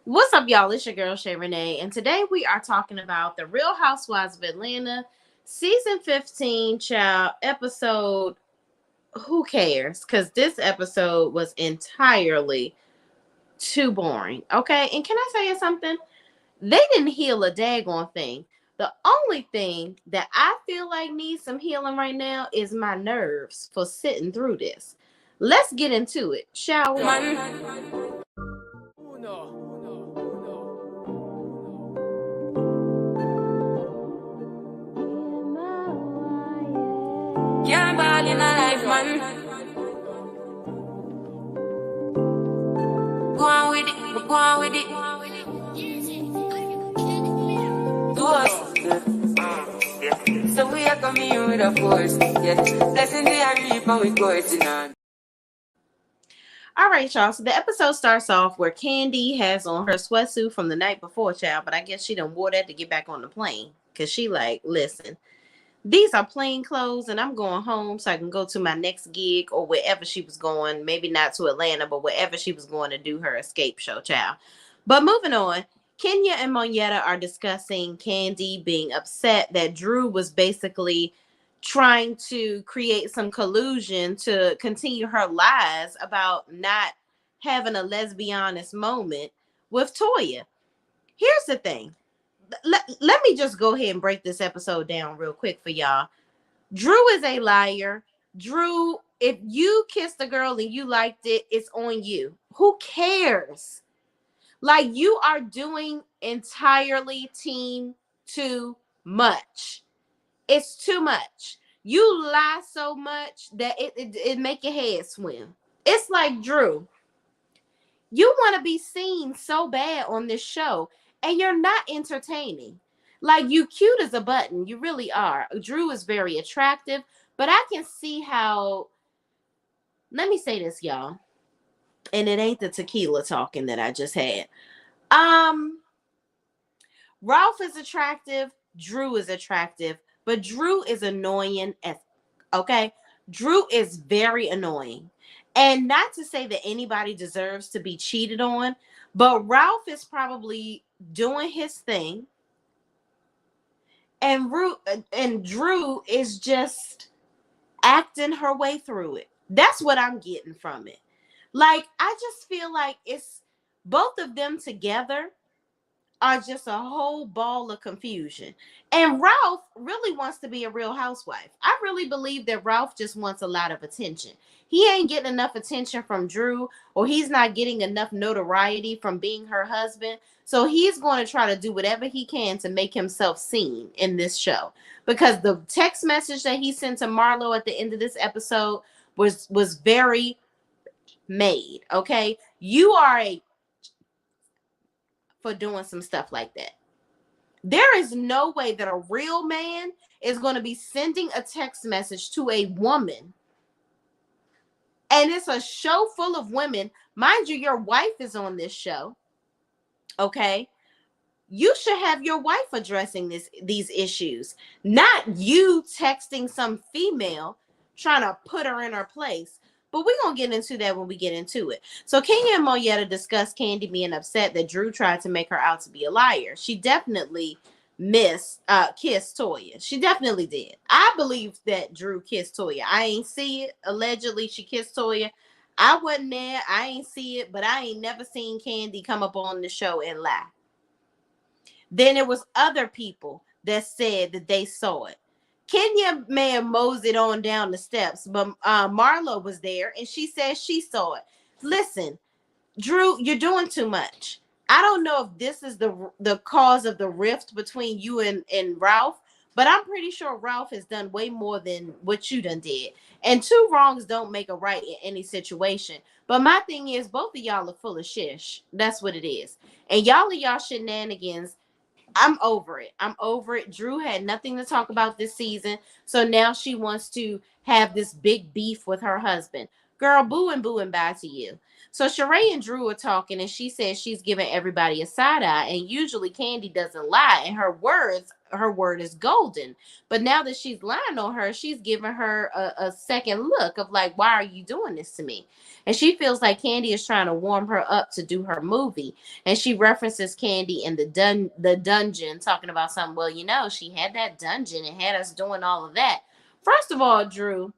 What's up, y'all? It's your girl Shay Renee, and today we are talking about the Real Housewives of Atlanta, season 15, child episode. Who cares? Because this episode was entirely too boring. Okay, and can I tell you something? They didn't heal a daggone thing. The only thing that I feel like needs some healing right now is my nerves for sitting through this. Let's get into it, shall we? Can't ball in a life, man. Go on with it, go on with it. Do us. So we are coming with a force. Yeah. Blessing the reap and we coursing on. All right, y'all. So the episode starts off where Candy has on her sweatsuit from the night before, child. But I guess she done wore that to get back on the plane. Because she like, listen, these are plain clothes and I'm going home so I can go to my next gig or wherever she was going. Maybe not to Atlanta, but wherever she was going to do her escape show, child. But moving on, Kenya and Monietta are discussing Candy being upset that Drew was basically trying to create some collusion to continue her lies about not having a lesbianist moment with Toya. Here's the thing. Let me just go ahead and break this episode down real quick for y'all. Drew is a liar. Drew, if you kissed a girl and you liked it, it's on you. Who cares? Like, you are doing entirely too much. It's too much. You lie so much that it make your head swim. It's like, Drew, you want to be seen so bad on this show and you're not entertaining. Like, you cute as a button. You really are. Drew is very attractive, but I can see how, let me say this, y'all. And it ain't the tequila talking that I just had. Ralph is attractive, Drew is attractive, but Drew is annoying as okay. Drew is very annoying. And not to say that anybody deserves to be cheated on, but Ralph is probably doing his thing. And Drew is just acting her way through it. That's what I'm getting from it. Like, I just feel like it's both of them together are just a whole ball of confusion. And Ralph really wants to be a real housewife. I really believe that Ralph just wants a lot of attention. He ain't getting enough attention from Drew, or he's not getting enough notoriety from being her husband. So he's going to try to do whatever he can to make himself seen in this show. Because the text message that he sent to Marlo at the end of this episode was very made. Okay. You are a for doing some stuff like that. There is no way that a real man is going to be sending a text message to a woman. And it's a show full of women. Mind you, your wife is on this show. Okay. You should have your wife addressing these issues, not you texting some female trying to put her in her place. But we're going to get into that when we get into it. So Kenya and Monietta discussed Candy being upset that Drew tried to make her out to be a liar. She definitely kissed Toya. She definitely did. I believe that Drew kissed Toya. I ain't see it. Allegedly, she kissed Toya. I wasn't there. I ain't see it. But I ain't never seen Candy come up on the show and lie. Then there was other people that said that they saw it. Kenya may have moseyed on down the steps, but Marlo was there and she said she saw it. Listen, Drew, you're doing too much. I don't know if this is the cause of the rift between you and Ralph, but I'm pretty sure Ralph has done way more than what you done did. And two wrongs don't make a right in any situation. But my thing is, both of y'all are full of shish. That's what it is. And y'all shenanigans, I'm over it. I'm over it. Drew had nothing to talk about this season. So now she wants to have this big beef with her husband. Girl, boo and bye to you. So Sheree and Drew are talking, and she says she's giving everybody a side eye, and usually Candy doesn't lie, and her word is golden. But now that she's lying on her, she's giving her a second look of like, why are you doing this to me? And she feels like Candy is trying to warm her up to do her movie, and she references Candy in the dungeon, talking about something. Well, she had that dungeon and had us doing all of that. First of all, Drew,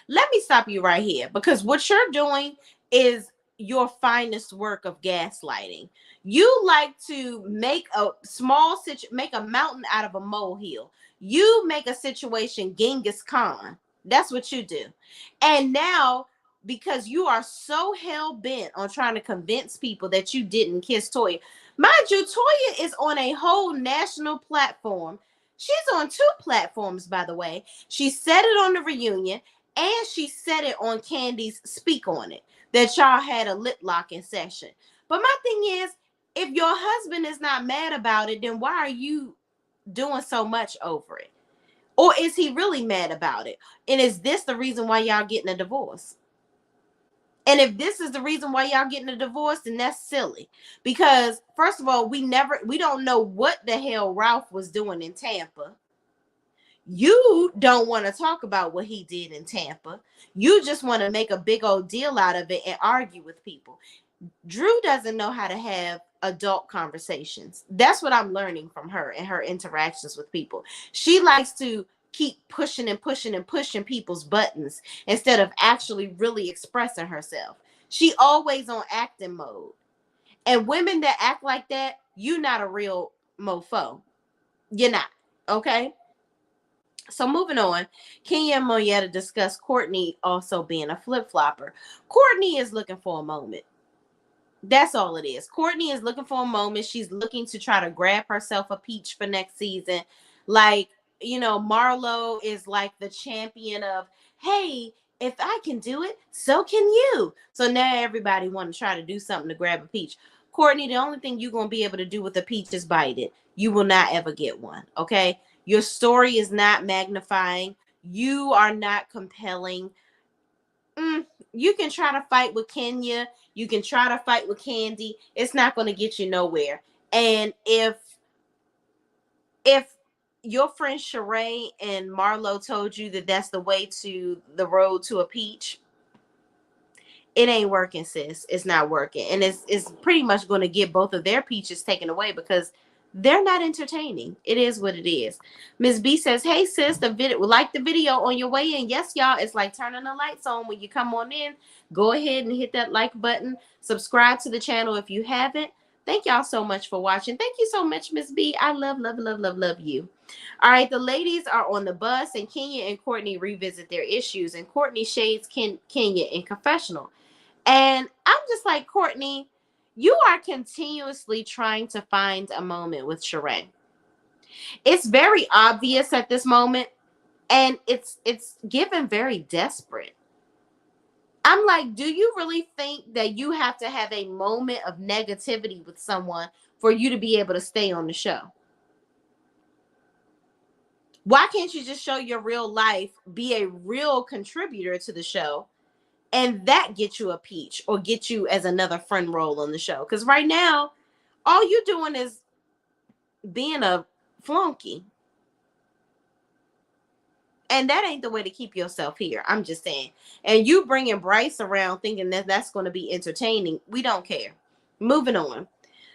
let me stop you right here, because what you're doing is your finest work of gaslighting. You like to make make a mountain out of a molehill. You make a situation Genghis Khan. That's what you do. And now, because you are so hell bent on trying to convince people that you didn't kiss Toya. Mind you, Toya is on a whole national platform. She's on 2 platforms, by the way. She said it on the reunion, and she said it on Candy's Speak On It, that y'all had a lip locking session. But my thing is, if your husband is not mad about it, then why are you doing so much over it? Or is he really mad about it? And is this the reason why y'all getting a divorce? And if this is the reason why y'all getting a divorce, then that's silly. Because first of all, we don't know what the hell Ralph was doing in Tampa. You don't want to talk about what he did in Tampa. You just want to make a big old deal out of it and argue with people. Drew doesn't know how to have adult conversations. That's what I'm learning from her and her interactions with people. She likes to keep pushing and pushing and pushing people's buttons instead of actually really expressing herself. She always on acting mode. And women that act like that, you're not a real mofo. You're not. Okay? So moving on, Kenya and Moyetta discuss Courtney also being a flip-flopper. Courtney is looking for a moment. That's all it is. Courtney is looking for a moment. She's looking to try to grab herself a peach for next season. Like, Marlo is like the champion of, hey, if I can do it, so can you. So now everybody want to try to do something to grab a peach. Courtney, the only thing you're going to be able to do with a peach is bite it. You will not ever get one, okay? Your story is not magnifying. You are not compelling. You can try to fight with Kenya. You can try to fight with Candy. It's not going to get you nowhere. And if your friend Sheree and Marlo told you that that's the way to the road to a peach, it ain't working, sis. It's not working. And it's pretty much going to get both of their peaches taken away because they're not entertaining. It is what it is. Miss B says, hey, sis, like the video on your way in. Yes, y'all, it's like turning the lights on when you come on in. Go ahead and hit that like button. Subscribe to the channel if you haven't. Thank y'all so much for watching. Thank you so much, Miss B. I love you. All right, the ladies are on the bus, and Kenya and Courtney revisit their issues, and Courtney shades Kenya in confessional. And I'm just like, Courtney, you are continuously trying to find a moment with Sheree. It's very obvious at this moment, and it's given very desperate. I'm like, do you really think that you have to have a moment of negativity with someone for you to be able to stay on the show? Why can't you just show your real life, be a real contributor to the show, and that get you a peach or get you as another friend role on the show? Because right now, all you're doing is being a flunky. And that ain't the way to keep yourself here. I'm just saying. And you bringing Bryce around thinking that that's going to be entertaining. We don't care. Moving on.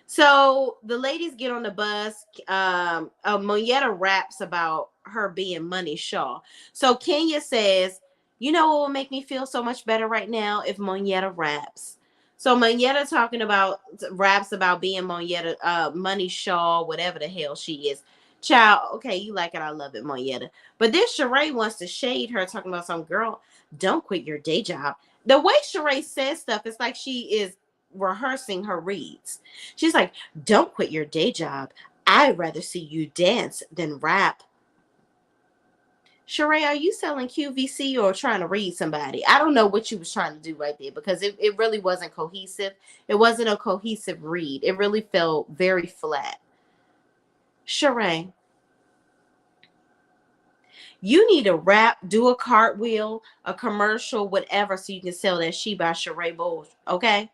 So the ladies get on the bus. Moyetta raps about her being Money Shaw. So Kenya says, you know what will make me feel so much better right now? If Moyetta raps. So Moyetta raps about being Moyetta, Money Shaw, whatever the hell she is. Child, okay, you like it, I love it, Moyetta. But then Sheree wants to shade her, talking about some girl, don't quit your day job. The way Sheree says stuff, it's like she is rehearsing her reads. She's like, don't quit your day job. I'd rather see you dance than rap. Sheree, are you selling QVC or trying to read somebody? I don't know what you was trying to do right there, because it really wasn't cohesive. It wasn't a cohesive read. It really felt very flat. Sheree, You need to rap, do a cartwheel, a commercial, whatever, so you can sell that She by Sheree Bulls. Okay.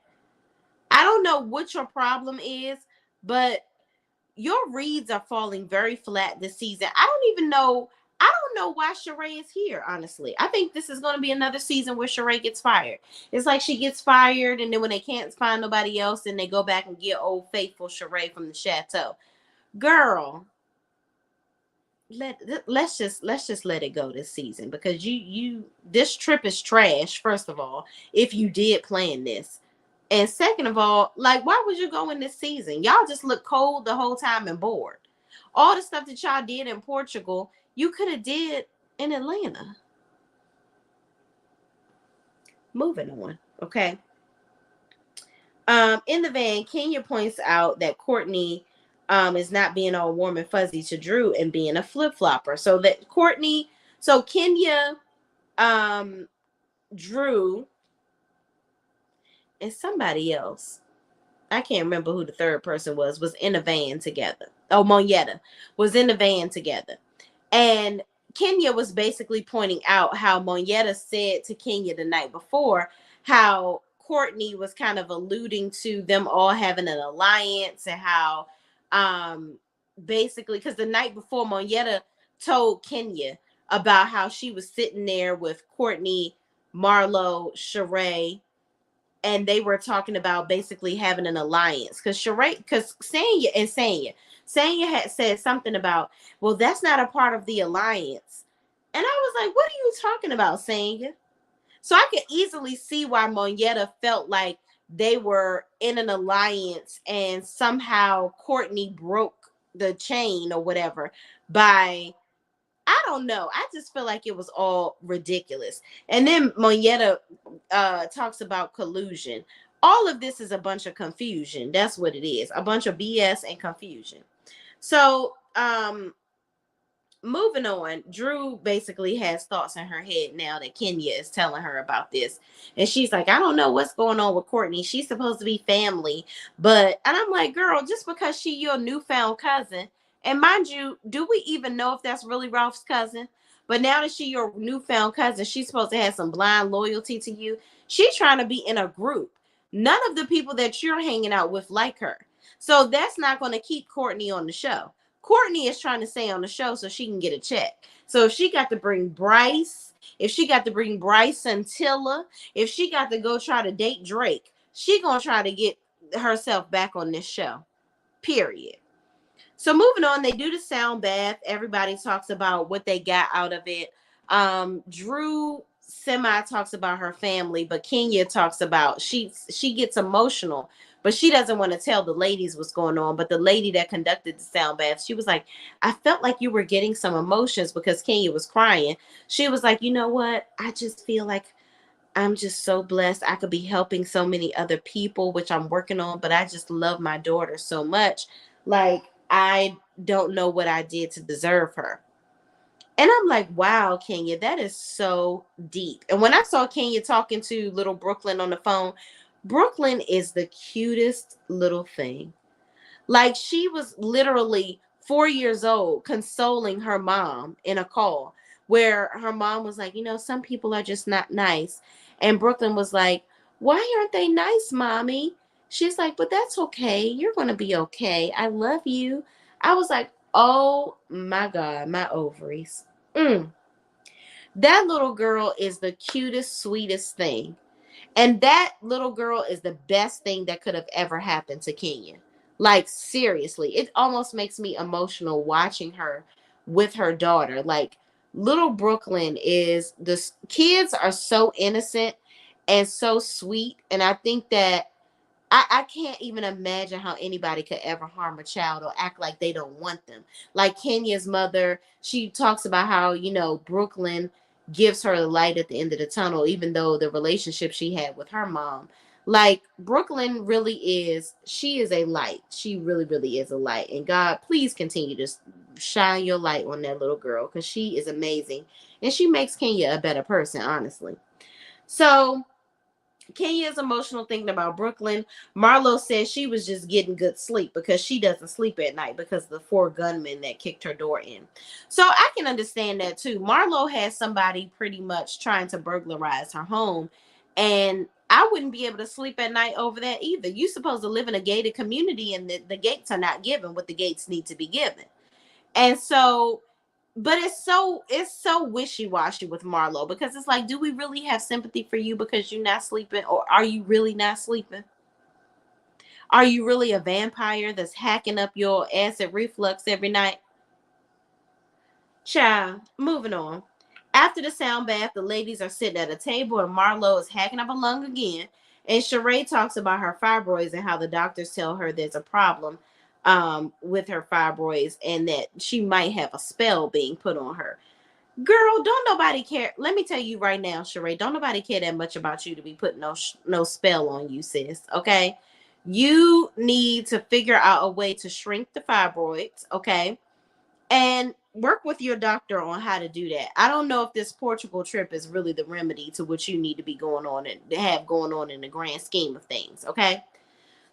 I don't know what your problem is, but your reads are falling very flat this season. I don't know why Sheree is here, honestly. I think this is going to be another season where Sheree gets fired. It's like she gets fired, and then when they can't find nobody else, then they go back and get old faithful Sheree from the chateau. Girl, let's just let it go this season, because you this trip is trash, first of all, if you did plan this. And second of all, like, why would you go in this season? Y'all just look cold the whole time and bored. All the stuff that y'all did in Portugal, you could have did in Atlanta. Moving on, okay. In the van, Kenya points out that Courtney is not being all warm and fuzzy to Drew and being a flip flopper. So Kenya, um, Drew, and somebody else, I can't remember who the third person was in a van together. Oh, Monietta was in the van together. And Kenya was basically pointing out how Monietta said to Kenya the night before how Courtney was kind of alluding to them all having an alliance, and how basically, because the night before, Monietta told Kenya about how she was sitting there with Courtney, Marlo, Sheree, and they were talking about basically having an alliance, because Sanya had said something about, well, that's not a part of the alliance. And I was like, what are you talking about, Sanya? So I could easily see why Monietta felt like they were in an alliance and somehow Courtney broke the chain or whatever by, I don't know. I just feel like it was all ridiculous. And then Monietta talks about collusion. All of this is a bunch of confusion. That's what it is. A bunch of BS and confusion. So, moving on, Drew basically has thoughts in her head now that Kenya is telling her about this. And she's like, I don't know what's going on with Courtney. She's supposed to be family. And I'm like, girl, just because she your newfound cousin, and mind you, do we even know if that's really Ralph's cousin? But now that she your newfound cousin, she's supposed to have some blind loyalty to you. She's trying to be in a group. None of the people that you're hanging out with like her. So that's not going to keep Courtney on the show. Courtney is trying to stay on the show so she can get a check. So if she got to bring Bryce, if she got to bring Bryce and Tilla, if she got to go try to date Drake, she gonna try to get herself back on this show. Period. So moving on, they do the sound bath. Everybody talks about what they got out of it. Drew semi talks about her family, but Kenya talks about she gets emotional, but she doesn't want to tell the ladies what's going on. But the lady that conducted the sound bath, she was like, I felt like you were getting some emotions because Kenya was crying. She was like, you know what? I just feel like I'm just so blessed. I could be helping so many other people, which I'm working on, but I just love my daughter so much. Like, I don't know what I did to deserve her. And I'm like, wow, Kenya, that is so deep. And when I saw Kenya talking to little Brooklyn on the phone, Brooklyn is the cutest little thing. Like, she was literally 4 years old consoling her mom in a call where her mom was like, some people are just not nice. And Brooklyn was like, why aren't they nice, mommy? She's like, but that's okay. You're going to be okay. I love you. I was like, oh my God, my ovaries. Mm. That little girl is the cutest, sweetest thing. And that little girl is the best thing that could have ever happened to Kenya. Like, seriously, it almost makes me emotional watching her with her daughter. Like, little Brooklyn is, the kids are so innocent and so sweet. And I think that I can't even imagine how anybody could ever harm a child or act like they don't want them. Like Kenya's mother, she talks about how, Brooklyn gives her the light at the end of the tunnel, even though the relationship she had with her mom. Like, Brooklyn really is, she is a light. She really, really is a light. And God, please continue to shine your light on that little girl, because she is amazing. And she makes Kenya a better person, honestly. So Kenya is emotional thinking about Brooklyn. Marlo says she was just getting good sleep because she doesn't sleep at night because of the four gunmen that kicked her door in. So I can understand that too. Marlo has somebody pretty much trying to burglarize her home, and I wouldn't be able to sleep at night over that either. You're supposed to live in a gated community, and the gates are not given what the gates need to be given. And so, but it's so wishy-washy with Marlo, because it's like, do we really have sympathy for you because you're not sleeping, or are you really not sleeping? Are you really a vampire that's hacking up your acid reflux every night? Child, moving on. After the sound bath, the ladies are sitting at a table and Marlo is hacking up a lung again. And Sheree talks about her fibroids and how the doctors tell her there's a problem with her fibroids and that she might have a spell being put on her. Girl, don't nobody care. Let me tell you right now, Sheree, don't nobody care that much about you to be putting no spell on you, sis. Okay, you need to figure out a way to shrink the fibroids. Okay, and work with your doctor on how to do that. I don't know if this Portugal trip is really the remedy to what you need to be going on and have going on in the grand scheme of things. Okay,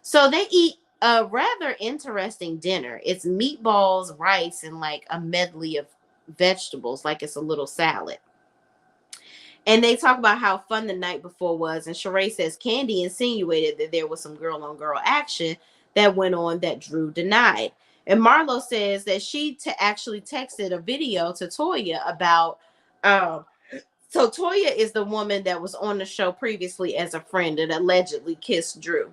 so they eat a rather interesting dinner. It's meatballs, rice, and like a medley of vegetables, like it's a little salad. And they talk about how fun the night before was. And Sheree says Candy insinuated that there was some girl on girl action that went on that Drew denied. And Marlo says that she actually texted a video to Toya about. Um, so Toya is the woman that was on the show previously as a friend and allegedly kissed Drew.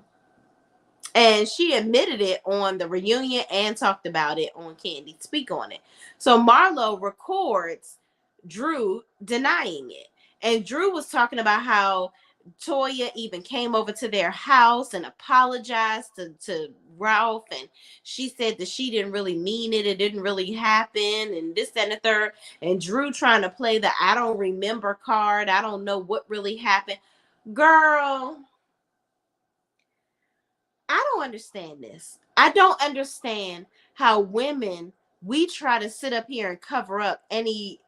And she admitted it on the reunion and talked about it on Candy Speak on It. So Marlo records Drew denying it. And Drew was talking about how Toya even came over to their house and apologized to Ralph. And she said that she didn't really mean it. It didn't really happen. And this, that, and the third. And Drew trying to play the I don't remember card. I don't know what really happened. Girl, I don't understand this. I don't understand how women, we try to sit up here and cover up any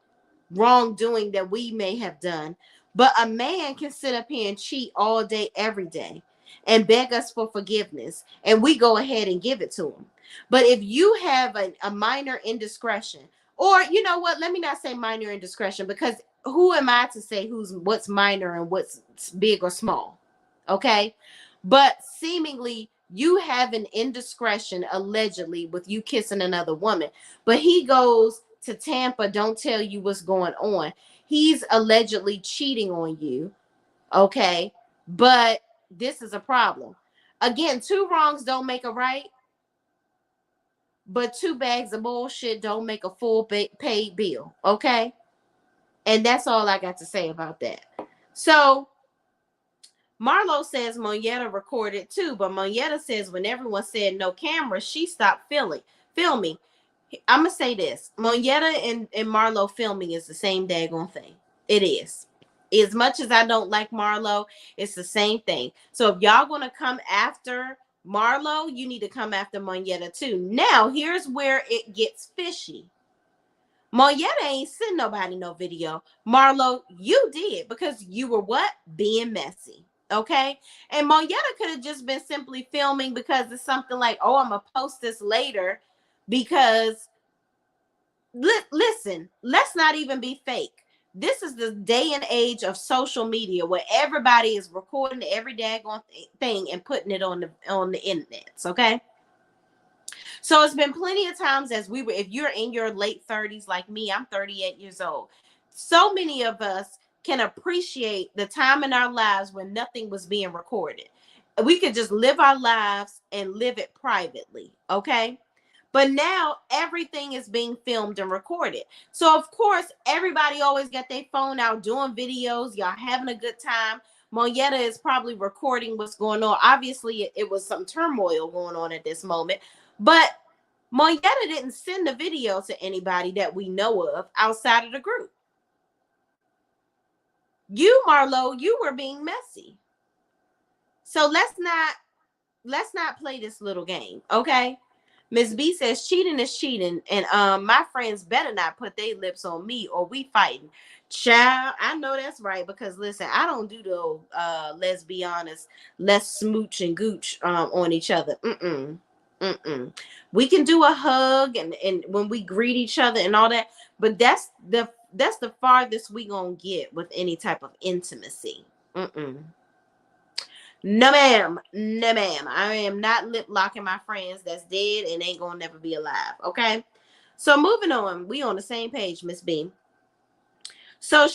wrongdoing that we may have done, but a man can sit up here and cheat all day, every day, and beg us for forgiveness, and we go ahead and give it to him. But if you have a minor indiscretion, or you know what, let me not say minor indiscretion, because who am I to say what's minor and what's big or small? Okay, but seemingly you have an indiscretion allegedly with you kissing another woman, but he goes to Tampa, don't tell you what's going on. He's allegedly cheating on you. Okay, but this is a problem. Again, two wrongs don't make a right, but two bags of bullshit don't make a full paid bill. Okay, and that's all I got to say about that. So Marlo says Monietta recorded too, but Monietta says when everyone said no camera, she stopped filming. I'm gonna say this: Monietta and Marlo filming is the same daggone thing. It is. As much as I don't like Marlo, it's the same thing. So if y'all gonna come after Marlo, you need to come after Monietta too. Now here's where it gets fishy. Monietta ain't send nobody no video. Marlo, you did, because you were what? Being messy. Okay. And Monietta could have just been simply filming because it's something like, oh, I'm gonna post this later. Because listen, let's not even be fake. This is the day and age of social media where everybody is recording every daggone thing and putting it on the internet. Okay. So it's been plenty of times as we were, if you're in your late 30s like me, I'm 38 years old. So many of us can appreciate the time in our lives when nothing was being recorded. We could just live our lives and live it privately, okay? But now everything is being filmed and recorded. So of course, everybody always got their phone out doing videos. Y'all having a good time. Monietta is probably recording what's going on. Obviously, it was some turmoil going on at this moment. But Monietta didn't send the video to anybody that we know of outside of the group. You, Marlo, you were being messy. So let's not play this little game, okay? Miss B says cheating is cheating, and my friends better not put their lips on me or we fighting. Child, I know that's right because listen, I don't do the let's be honest, let's smooch and gooch on each other. Mm-mm. We can do a hug and when we greet each other and all that, but that's the farthest we gonna get with any type of intimacy. Mm-mm. No, ma'am. No, ma'am. I am not lip locking my friends that's dead and ain't gonna never be alive. Okay. So moving on, we on the same page, Miss B. So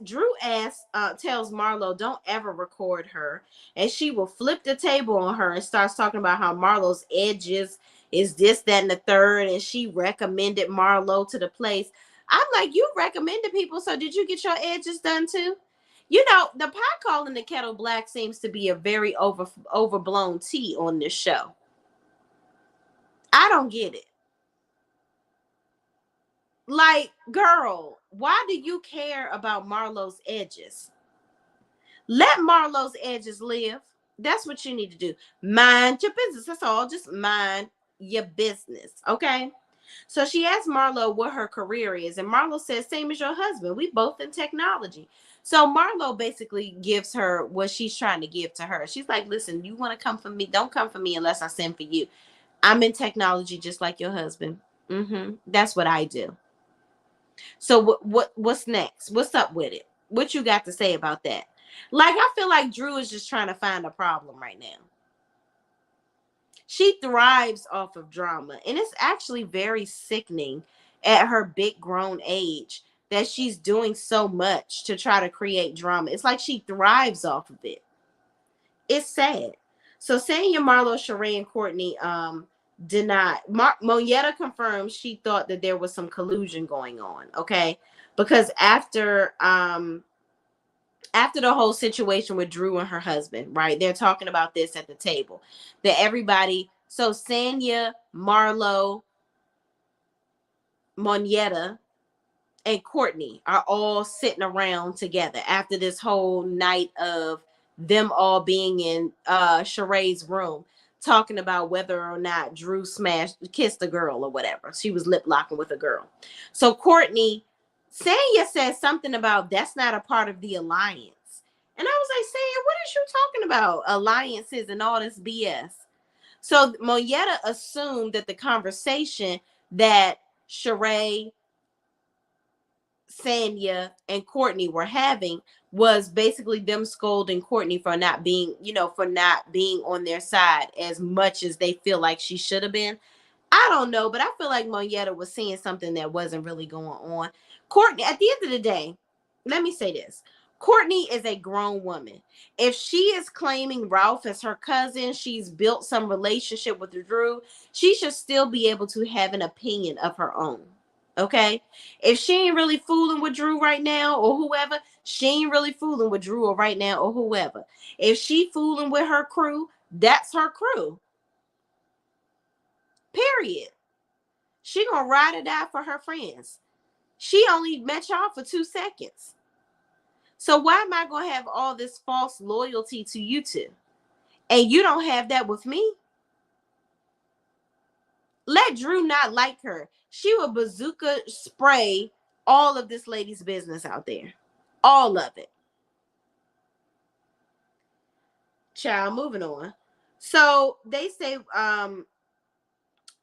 Drew tells Marlo, don't ever record her. And she will flip the table on her and starts talking about how Marlo's edges is this, that, and the third. And she recommended Marlo to the place. I'm like, you recommended people. So did you get your edges done too? You know, the pot calling the kettle black seems to be a very overblown tea on this show. I don't get it. Like, girl, why do you care about Marlo's edges? Let Marlo's edges live. That's what you need to do. Mind your business. That's all. Just mind your business. Okay. So she asked Marlo what her career is, and Marlo says, same as your husband. We both in technology. So Marlo basically gives her what she's trying to give to her. She's like, listen, you want to come for me? Don't come for me unless I send for you. I'm in technology just like your husband. That's what I do. So what's next? What's up with it? What you got to say about that? Like, I feel like Drew is just trying to find a problem right now. She thrives off of drama, and it's actually very sickening at her big grown age that she's doing so much to try to create drama. It's like she thrives off of it. It's sad. So Sanya, Marlo, Sheree, and Courtney denied. Monietta confirmed she thought that there was some collusion going on. Okay, because after the whole situation with Drew and her husband, right? They're talking about this at the table. That everybody, so Sanya, Marlo, Monietta, and Courtney are all sitting around together after this whole night of them all being in Sheree's room talking about whether or not Drew kissed a girl or whatever. She was lip locking with a girl. So Courtney, Sanya says something about that's not a part of the alliance. And I was like, Sanya, what is you talking about? Alliances and all this BS. So Monietta assumed that the conversation that Sheree, Sanya, and Courtney were having was basically them scolding Courtney for not being, for not being on their side as much as they feel like she should have been. I don't know, but I feel like Monietta was seeing something that wasn't really going on. Courtney, at the end of the day, let me say this. Courtney is a grown woman. If she is claiming Ralph as her cousin, she's built some relationship with Drew, she should still be able to have an opinion of her own. Okay? If she ain't really fooling with Drew right now or whoever, she ain't really fooling with Drew or right now or whoever. If she fooling with her crew, that's her crew. Period. She gonna ride or die for her friends. She only met y'all for 2 seconds. So why am I gonna have all this false loyalty to you two? And you don't have that with me? Let Drew not like her. She will bazooka spray all of this lady's business out there. All of it. Child, moving on. So they say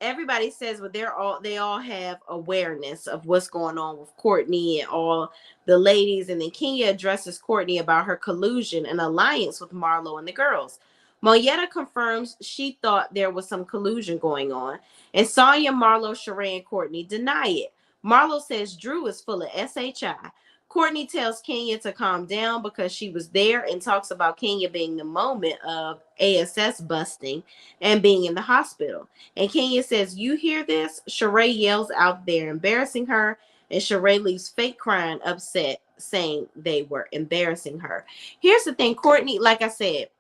everybody says, well, they all have awareness of what's going on with Courtney and all the ladies. And then Kenya addresses Courtney about her collusion and alliance with Marlo and the girls. Monietta confirms she thought there was some collusion going on, and Sonya, Marlo, Sheree, and Courtney deny it. Marlo says Drew is full of SHI. Courtney tells Kenya to calm down because she was there and talks about Kenya being the moment of ASS busting and being in the hospital. And Kenya says, you hear this? Sheree yells out there, embarrassing her, and Sheree leaves fake crying, upset, saying they were embarrassing her. Here's the thing, Courtney, like I said,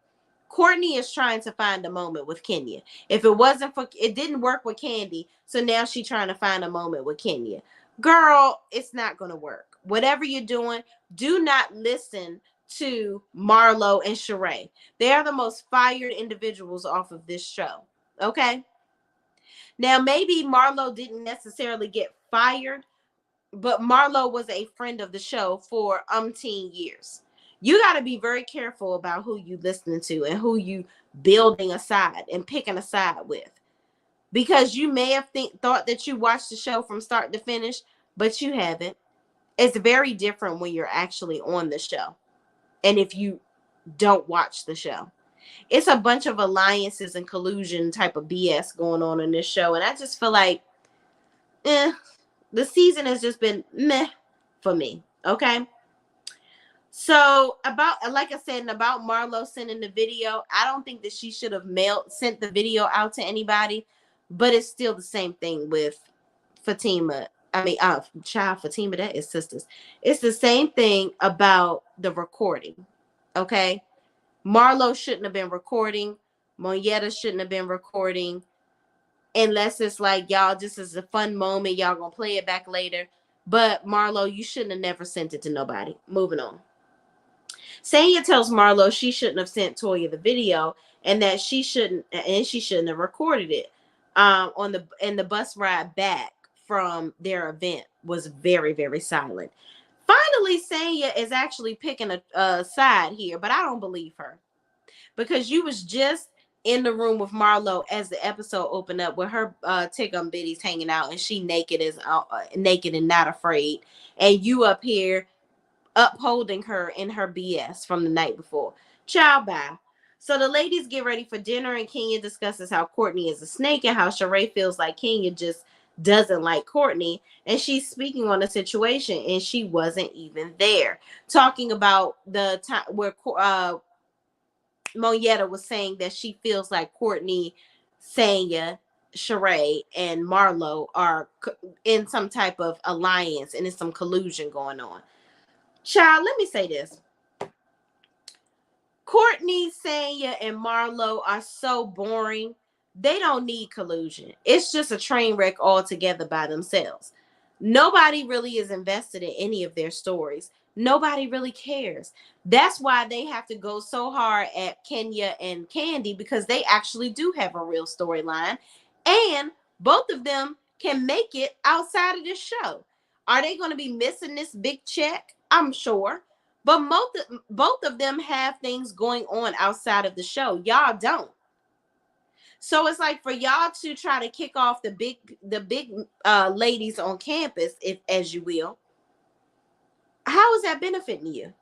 Courtney is trying to find a moment with Kenya. If it wasn't for, it didn't work with Candy, so now she's trying to find a moment with Kenya. Girl, it's not going to work. Whatever you're doing, do not listen to Marlo and Sheree. They are the most fired individuals off of this show. Okay? Now, maybe Marlo didn't necessarily get fired, but Marlo was a friend of the show for umpteen years. You got to be very careful about who you listening to and who you building a side and picking a side with, because you may have thought that you watched the show from start to finish, but you haven't. It's very different when you're actually on the show, and if you don't watch the show, it's a bunch of alliances and collusion type of BS going on in this show, and I just feel like, the season has just been meh for me. Okay. So about, like I said, about Marlo sending the video, I don't think that she should have sent the video out to anybody, but it's still the same thing with Fatima. I mean, child Fatima, that is sisters. It's the same thing about the recording. Okay. Marlo shouldn't have been recording. Monyetta shouldn't have been recording. Unless it's like, y'all, this is a fun moment, y'all gonna play it back later. But Marlo, you shouldn't have never sent it to nobody. Moving on. Sanya tells Marlo she shouldn't have sent Toya the video, and that she shouldn't have recorded it. On the bus ride back from their event was very, very silent. Finally, Sanya is actually picking a side here, but I don't believe her, because you was just in the room with Marlo as the episode opened up with her Tigum biddies hanging out, and she naked and not afraid, and you up here upholding her in her BS from the night before. Ciao, bye. So the ladies get ready for dinner, and Kenya discusses how Courtney is a snake and how Sheree feels like Kenya just doesn't like Courtney, and she's speaking on the situation, and she wasn't even there, talking about the time where Monyetta was saying that she feels like Courtney, Sanya, Sheree, and Marlo are in some type of alliance, and there's some collusion going on. Child, let me say this. Courtney, Sanya, and Marlo are so boring. They don't need collusion. It's just a train wreck all together by themselves. Nobody really is invested in any of their stories. Nobody really cares. That's why they have to go so hard at Kenya and Candy, because they actually do have a real storyline, and both of them can make it outside of this show. Are they going to be missing this big check? I'm sure. But both of them have things going on outside of the show. Y'all don't. So it's like, for y'all to try to kick off the big ladies on campus, if as you will, how is that benefiting you?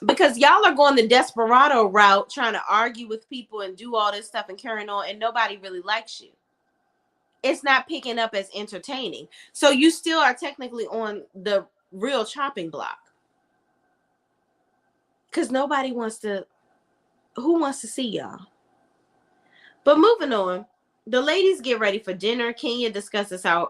Because y'all are going the desperado route, trying to argue with people and do all this stuff and carrying on, and nobody really likes you. It's not picking up as entertaining. So you still are technically on the real chopping block. Because nobody wants to, who wants to see y'all? But moving on, the ladies get ready for dinner. Kenya discusses how,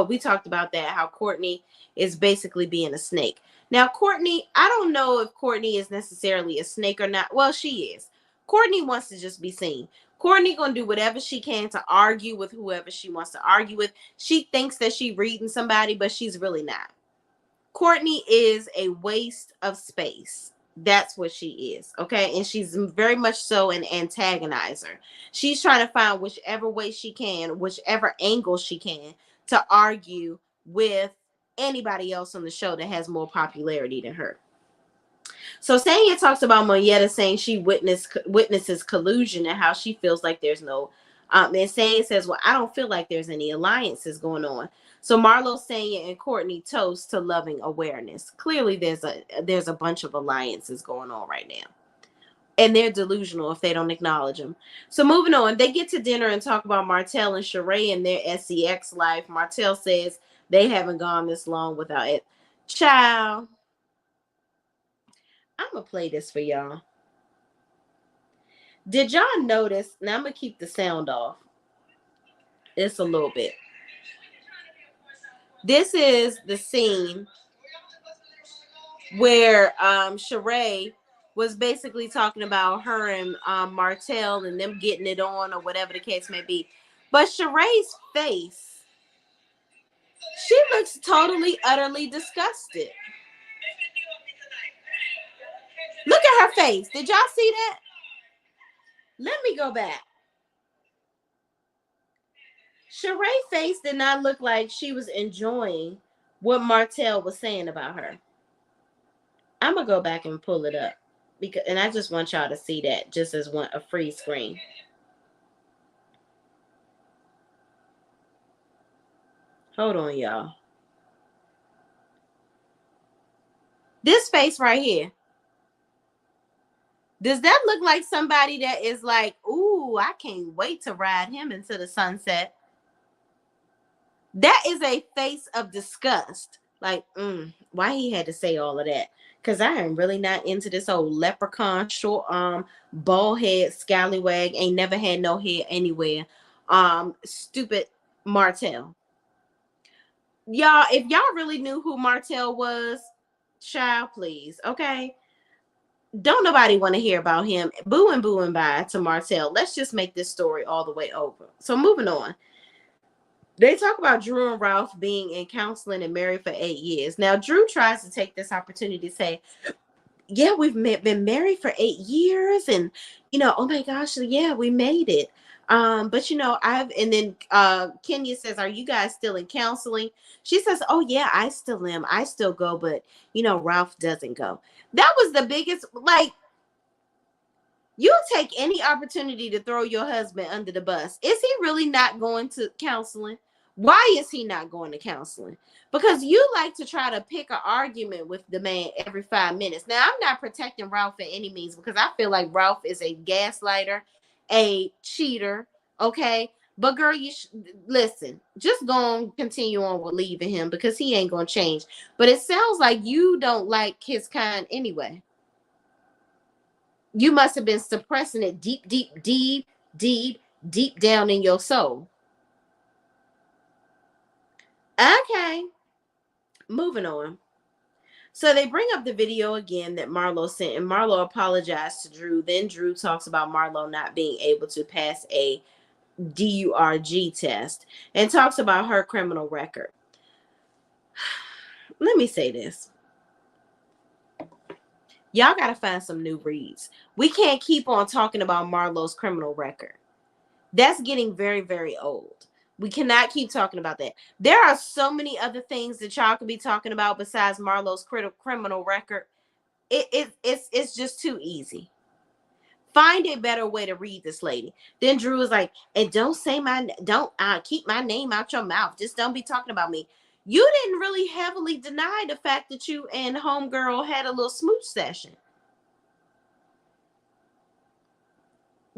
we talked about that, how Courtney is basically being a snake. Now, Courtney, I don't know if Courtney is necessarily a snake or not. Well, she is. Courtney wants to just be seen. Courtney gonna do whatever she can to argue with whoever she wants to argue with. She thinks that she's reading somebody, but she's really not. Courtney is a waste of space. That's what she is, okay? And she's very much so an antagonizer. She's trying to find whichever way she can, whichever angle she can, to argue with anybody else on the show that has more popularity than her. So Sanya talks about Monyetta saying she witnesses collusion and how she feels like there's no, and Sanya says, well, I don't feel like there's any alliances going on. So Marlo, Sanya, and Courtney toast to loving awareness. Clearly there's a bunch of alliances going on right now, and they're delusional if they don't acknowledge them. So moving on, they get to dinner and talk about Martell and Sheree and their SEX life. Martell says they haven't gone this long without it. Child, I'm going to play this for y'all. Did y'all notice? Now I'm going to keep the sound off. It's a little bit. This is the scene where Sheree was basically talking about her and Martell and them getting it on, or whatever the case may be. But Sheree's face, she looks totally, utterly disgusted. Look at her face. Did y'all see that? Let me go back. Sheree's face did not look like she was enjoying what Martell was saying about her. I'm gonna go back and pull it up because, and I just want y'all to see that just as a free screen. Hold on, y'all. This face right here. Does that look like somebody that is like, ooh, I can't wait to ride him into the sunset? That is a face of disgust. Like, why he had to say all of that? Because I am really not into this old leprechaun, short arm, bald head, scallywag, ain't never had no hair anywhere. Stupid Martell. Y'all, if y'all really knew who Martell was, child, please, okay? Don't nobody want to hear about him. Boo and bye to Martell. Let's just make this story all the way over. So moving on. They talk about Drew and Ralph being in counseling and married for 8 years. Now, Drew tries to take this opportunity to say, yeah, we've been married for 8 years. And, oh my gosh, yeah, we made it. But, and then Kenya says, are you guys still in counseling? She says, oh, yeah, I still am. I still go, but, Ralph doesn't go. That was the biggest, like, you take any opportunity to throw your husband under the bus. Is he really not going to counseling? Why is he not going to counseling? Because you like to try to pick an argument with the man every 5 minutes. Now, I'm not protecting Ralph in any means because I feel like Ralph is a gaslighter, a cheater, okay? But girl, listen, just go and continue on with leaving him because he ain't going to change. But it sounds like you don't like his kind anyway. You must have been suppressing it deep down in your soul. Okay, moving on. So they bring up the video again that Marlo sent, and Marlo apologized to Drew. Then Drew talks about Marlo not being able to pass a DURG test and talks about her criminal record. Let me say this. Y'all got to find some new reads. We can't keep on talking about Marlo's criminal record. That's getting very, very old. We cannot keep talking about that. There are so many other things that y'all could be talking about besides Marlo's criminal record. It's just too easy. Find a better way to read this lady. Then Drew is like, and don't keep my name out your mouth. Just don't be talking about me. You didn't really heavily deny the fact that you and homegirl had a little smooch session.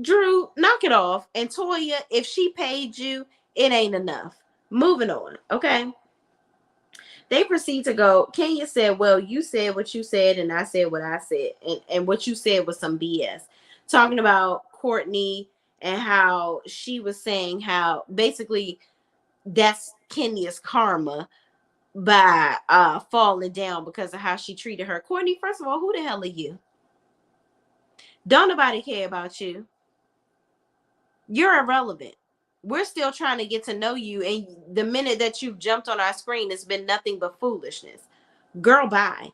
Drew, knock it off. And Toya, if she paid you, it ain't enough. Moving on, okay? They proceed to go. Kenya said, well, you said what you said, and I said what I said. And what you said was some BS. Talking about Courtney and how she was saying how basically that's Kenya's karma by falling down because of how she treated her. Courtney, first of all, who the hell are you? Don't nobody care about you. You're irrelevant. We're still trying to get to know you, and the minute that you've jumped on our screen, it's been nothing but foolishness. Girl, bye.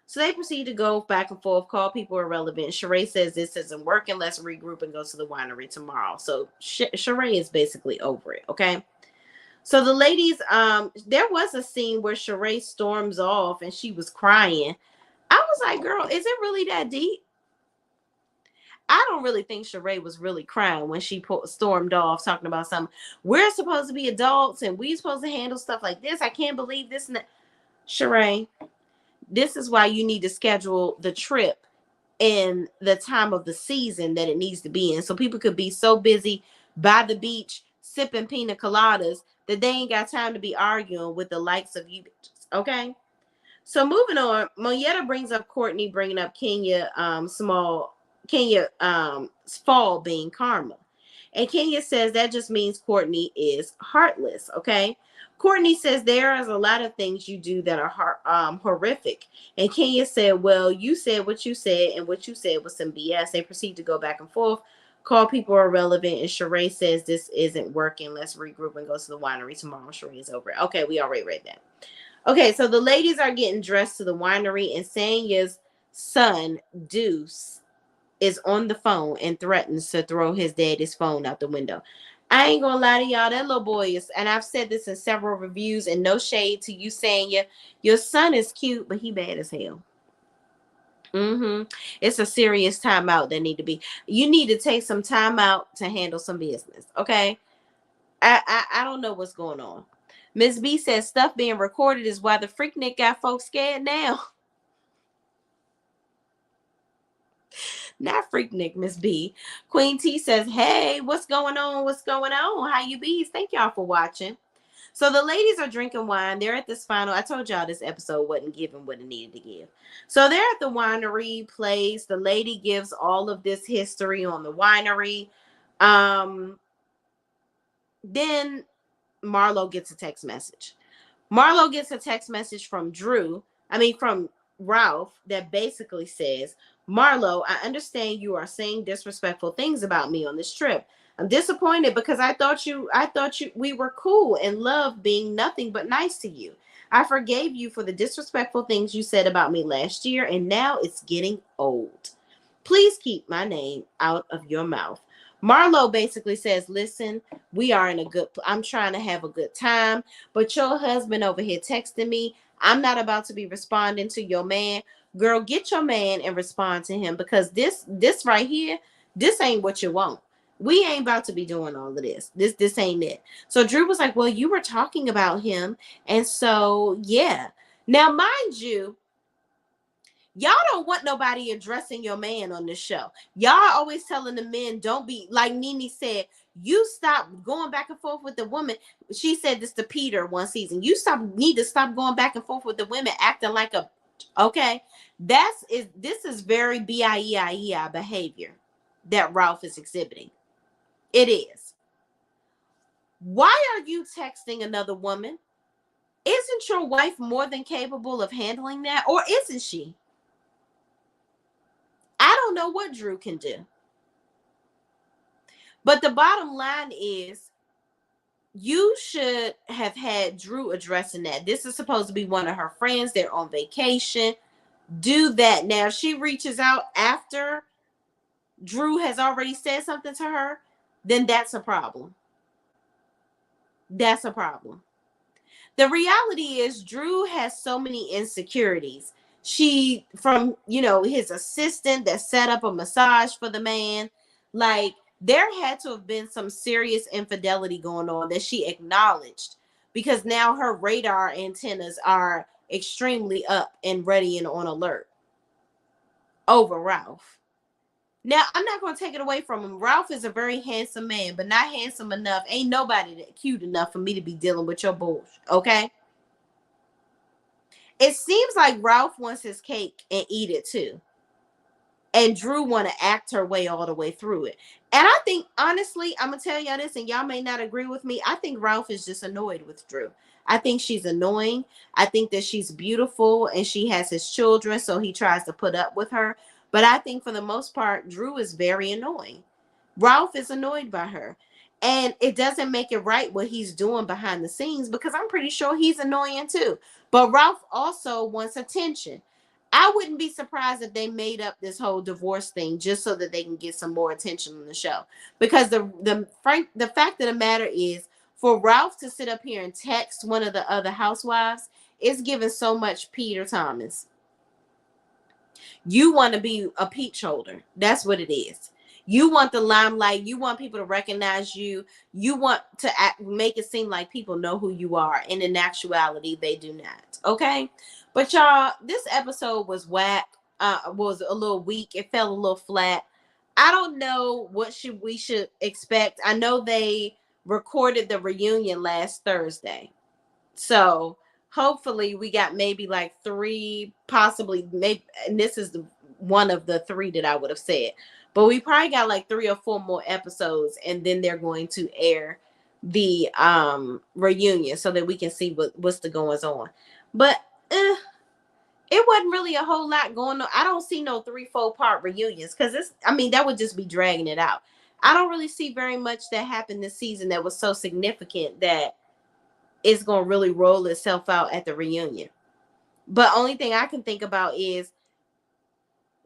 So they proceed to go back and forth, call people irrelevant. Sheree says this isn't working. Let's regroup and go to the winery tomorrow. So Sheree is basically over it, okay? So the ladies, there was a scene where Sheree storms off and she was crying. I was like, girl, is it really that deep? I don't really think Sheree was really crying when she stormed off talking about something. We're supposed to be adults and we're supposed to handle stuff like this. I can't believe this and that. Sheree, this is why you need to schedule the trip in the time of the season that it needs to be in. So people could be so busy by the beach sipping pina coladas that they ain't got time to be arguing with the likes of you bitches. Okay? So moving on, Monietta brings up Courtney bringing up Kenya fall being karma. And Kenya says that just means Courtney is heartless, okay? Courtney says there is a lot of things you do that are horrific. And Kenya said, well, you said what you said, and what you said was some BS. They proceed to go back and forth, call people irrelevant, and Sheree says this isn't working. Let's regroup and go to the winery tomorrow. Sheree is over it. Okay, we already read that. Okay, so the ladies are getting dressed to the winery, and Sanya's son, Deuce, is on the phone and threatens to throw his daddy's phone out the window. I ain't gonna lie to y'all, that little boy is, and I've said this in several reviews, and no shade to you saying your son is cute, but he bad as hell. It's a serious timeout that need to be. You need to take some time out to handle some business. Okay. I don't know what's going on. Miss B says stuff being recorded is why the Freaknik got folks scared now. Not Freaknik, Miss B. Queen T says, hey, what's going on? What's going on? How you bees? Thank y'all for watching. So the ladies are drinking wine. They're at this final. I told y'all this episode wasn't giving what it needed to give. So they're at the winery place. The lady gives all of this history on the winery. Then Marlo gets a text message. Marlo gets a text message from from Ralph, that basically says, Marlo, I understand you are saying disrespectful things about me on this trip. I'm disappointed because I thought we were cool and loved being nothing but nice to you. I forgave you for the disrespectful things you said about me last year, and now it's getting old. Please keep my name out of your mouth. Marlo basically says, listen, we are in I'm trying to have a good time, but your husband over here texting me. I'm not about to be responding to your man. Girl, get your man and respond to him, because this right here, this ain't what you want. We ain't about to be doing all of this. This ain't it. So Drew was like, well, you were talking about him. And so, yeah. Now, mind you, y'all don't want nobody addressing your man on this show. Y'all always telling the men, don't be, like Nene said, you stop going back and forth with the woman. She said this to Peter one season. You need to stop going back and forth with the women, acting like a, okay. This is very BIEIEI behavior that Ralph is exhibiting. It is. Why are you texting another woman? Isn't your wife more than capable of handling that? Or isn't she? I don't know what Drew can do. But the bottom line is, you should have had Drew addressing that. This is supposed to be one of her friends. They're on vacation. Do that. Now, if she reaches out after Drew has already said something to her, then that's a problem. That's a problem. The reality is, Drew has so many insecurities. From his assistant that set up a massage for the man, like, there had to have been some serious infidelity going on that she acknowledged, because now her radar antennas are extremely up and ready and on alert over Ralph. Now, I'm not going to take it away from him. Ralph is a very handsome man, but not handsome enough. Ain't nobody that cute enough for me to be dealing with your bullshit, okay? It seems like Ralph wants his cake and eat it too. And Drew want to act her way all the way through it. And I think, honestly, I'm going to tell y'all this, and y'all may not agree with me. I think Ralph is just annoyed with Drew. I think she's annoying. I think that she's beautiful and she has his children, so he tries to put up with her. But I think for the most part, Drew is very annoying. Ralph is annoyed by her. And it doesn't make it right what he's doing behind the scenes, because I'm pretty sure he's annoying too. But Ralph also wants attention. I wouldn't be surprised if they made up this whole divorce thing just so that they can get some more attention on the show. Because the fact of the matter is, for Ralph to sit up here and text one of the other housewives, it's giving so much Peter Thomas. You want to be a peach holder. That's what it is. You want the limelight. You want people to recognize you. You want to make it seem like people know who you are. And in actuality, they do not. Okay? But y'all, this episode was whack. Was a little weak. It fell a little flat. I don't know what we should expect. I know they recorded the reunion last Thursday. So hopefully we got maybe like 3, possibly, maybe, and this is one of the 3 that I would have said. But we probably got like 3 or 4 more episodes, and then they're going to air the reunion so that we can see what's the goings on. But it wasn't really a whole lot going on. I don't see no 3-4 part reunions, because that would just be dragging it out. I don't really see very much that happened this season that was so significant that it's going to really roll itself out at the reunion. But only thing I can think about is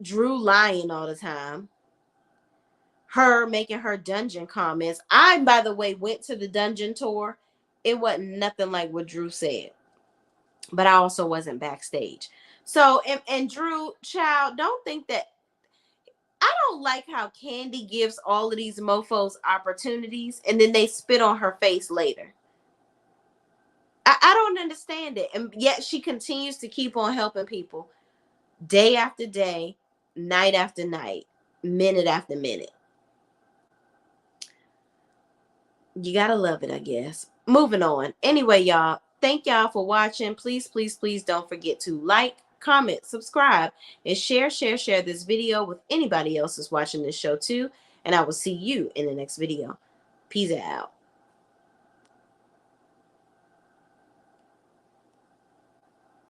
Drew lying all the time. her making her dungeon comments. I, by the way, went to the dungeon tour. It wasn't nothing like what Drew said, but I also wasn't backstage. So, and Drew, child, don't think that I don't like how Candy gives all of these mofos opportunities and then they spit on her face later. I don't understand it. And yet she continues to keep on helping people day after day, night after night, minute after minute. You gotta love it, I guess. Moving on. Anyway, y'all, thank y'all for watching. Please, please, please don't forget to like, comment, subscribe, and share this video with anybody else who's watching this show too. And I will see you in the next video. Peace out.